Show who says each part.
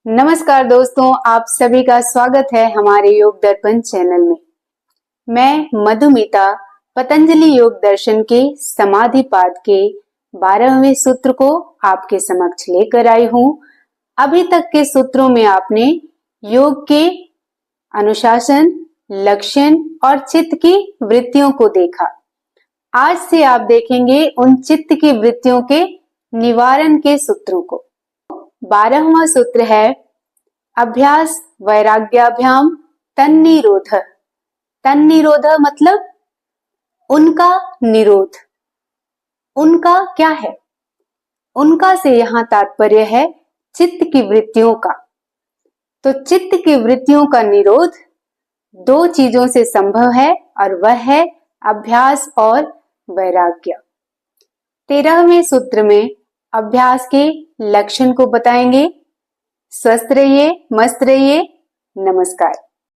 Speaker 1: नमस्कार दोस्तों, आप सभी का स्वागत है हमारे योग दर्पण चैनल में। मैं मधुमिता पतंजलि योग दर्शन के समाधि पाठ के 12वें सूत्र को आपके समक्ष लेकर आई हूँ। अभी तक के सूत्रों में आपने योग के अनुशासन, लक्षण और चित्त की वृत्तियों को देखा। आज से आप देखेंगे उन चित्त की वृत्तियों के निवारण के सूत्रों को। 12वां सूत्र है अभ्यास वैराग्याभ्याम तन्निरोध। तन्निरोध मतलब उनका निरोध। उनका क्या है? उनका से यहां तात्पर्य है चित्त की वृत्तियों का। तो चित्त की वृत्तियों का निरोध दो चीजों से संभव है और वह है अभ्यास और वैराग्य। 13वें सूत्र में अभ्यास के लक्षण को बताएंगे। स्वस्थ रहिए, मस्त रहिए। नमस्कार।